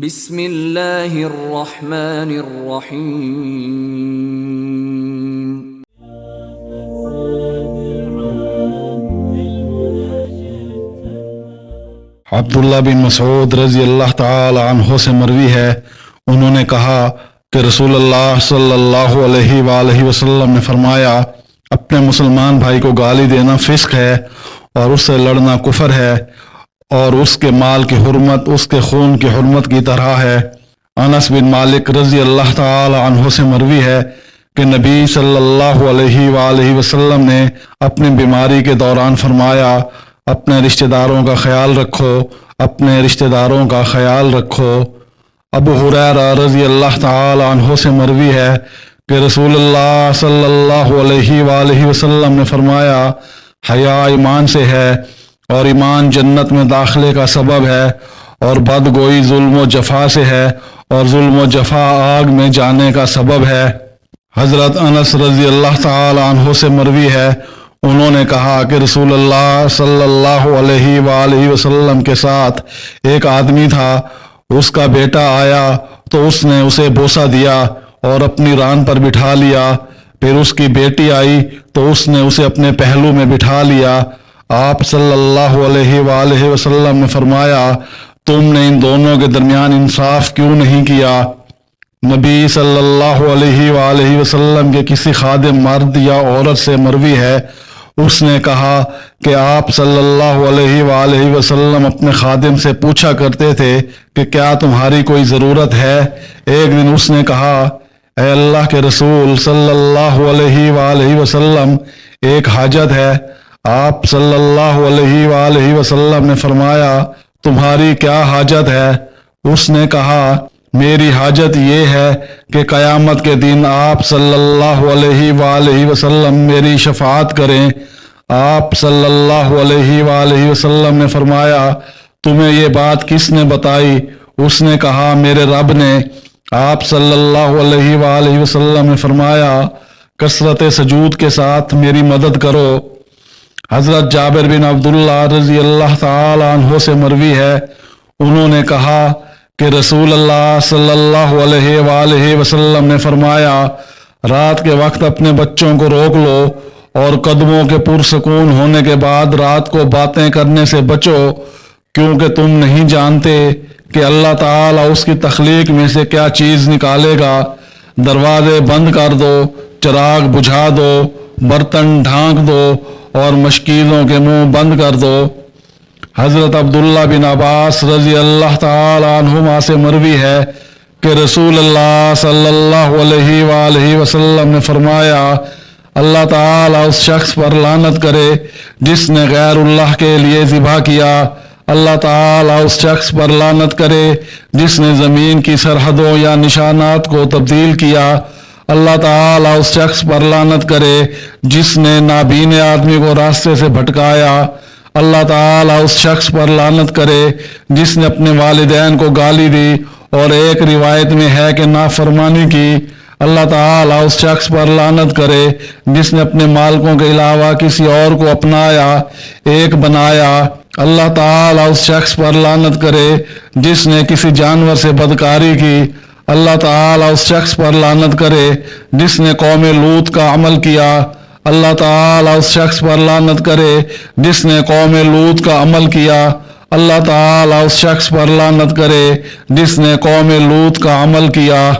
بسم اللہ الرحمن الرحیم۔ عبداللہ بن مسعود رضی اللہ تعالی عنہ سے مروی ہے، انہوں نے کہا کہ رسول اللہ صلی اللہ علیہ وآلہ وسلم نے فرمایا، اپنے مسلمان بھائی کو گالی دینا فسق ہے اور اس سے لڑنا کفر ہے، اور اس کے مال کی حرمت اس کے خون کی حرمت کی طرح ہے۔ انس بن مالک رضی اللہ تعالی عنہ سے مروی ہے کہ نبی صلی اللہ علیہ وآلہ وسلم نے اپنی بیماری کے دوران فرمایا، اپنے رشتہ داروں کا خیال رکھو، اپنے رشتہ داروں کا خیال رکھو۔ ابو ہریرہ رضی اللہ تعالی عنہ سے مروی ہے کہ رسول اللہ صلی اللہ علیہ وآلہ وسلم نے فرمایا، حیا ایمان سے ہے، اور ایمان جنت میں داخلے کا سبب ہے، اور بدگوئی ظلم و جفا سے ہے، اور ظلم و جفا آگ میں جانے کا سبب ہے۔ حضرت انس رضی اللہ تعالی عنہ سے مروی ہے، انہوں نے کہا کہ رسول اللہ صلی اللہ علیہ وآلہ وسلم کے ساتھ ایک آدمی تھا، اس کا بیٹا آیا تو اس نے اسے بوسہ دیا اور اپنی ران پر بٹھا لیا، پھر اس کی بیٹی آئی تو اس نے اسے اپنے پہلو میں بٹھا لیا۔ آپ صلی اللہ علیہ وآلہ وسلم نے فرمایا، تم نے ان دونوں کے درمیان انصاف کیوں نہیں کیا؟ نبی صلی اللہ علیہ وآلہ وسلم کے کسی خادم مرد یا عورت سے مروی ہے، اس نے کہا کہ آپ صلی اللہ علیہ وآلہ وسلم اپنے خادم سے پوچھا کرتے تھے کہ کیا تمہاری کوئی ضرورت ہے؟ ایک دن اس نے کہا، اے اللہ کے رسول صلی اللہ علیہ وآلہ وسلم، ایک حاجت ہے۔ آپ صلی اللہ علیہ وآلہ وسلم نے فرمایا، تمہاری کیا حاجت ہے؟ اس نے کہا، میری حاجت یہ ہے کہ قیامت کے دن آپ صلی اللہ علیہ وآلہ وسلم میری شفاعت کریں۔ آپ صلی اللہ علیہ وآلہ وسلم نے فرمایا، تمہیں یہ بات کس نے بتائی؟ اس نے کہا، میرے رب نے۔ آپ صلی اللہ علیہ وآلہ وسلم نے فرمایا، کثرت سجود کے ساتھ میری مدد کرو۔ حضرت جابر بن عبداللہ رضی اللہ تعالی عنہ سے مروی ہے، انہوں نے کہا کہ رسول اللہ صلی اللہ علیہ وآلہ وسلم نے فرمایا، رات کے وقت اپنے بچوں کو روک لو اور قدموں کے پرسکون ہونے کے بعد رات کو باتیں کرنے سے بچو، کیونکہ تم نہیں جانتے کہ اللہ تعالیٰ اس کی تخلیق میں سے کیا چیز نکالے گا۔ دروازے بند کر دو، چراغ بجھا دو، برتن ڈھانک دو اور مشکیزوں کے منہ بند کر دو۔ حضرت عبداللہ بن عباس رضی اللہ تعالی عنہما سے مروی ہے کہ رسول اللہ صلی اللہ علیہ وآلہ وسلم نے فرمایا، اللہ تعالیٰ اس شخص پر لعنت کرے جس نے غیر اللہ کے لیے ذبح کیا۔ اللہ تعالیٰ اس شخص پر لعنت کرے جس نے زمین کی سرحدوں یا نشانات کو تبدیل کیا۔ اللہ تعالیٰ اس شخص پر لعنت کرے جس نے نابین آدمی کو راستے سے بھٹکایا۔ اللہ تعالیٰ اس شخص پر لعنت کرے جس نے اپنے والدین کو گالی دی اور ایک روایت میں ہے کہ نافرمانی کی۔ اللہ تعالیٰ اس شخص پر لعنت کرے جس نے اپنے مالکوں کے علاوہ کسی اور کو اپنایا، ایک بنایا۔ اللہ تعالیٰ اس شخص پر لعنت کرے جس نے کسی جانور سے بدکاری کی۔ اللہ تعالیٰ اس شخص پر لعنت کرے جس نے قوم لوط کا عمل کیا۔ اللہ تعالیٰ اس شخص پر لعنت کرے جس نے قوم لوط کا عمل کیا۔ اللہ تعالیٰ اس شخص پر لعنت کرے جس نے قوم لوط کا عمل کیا۔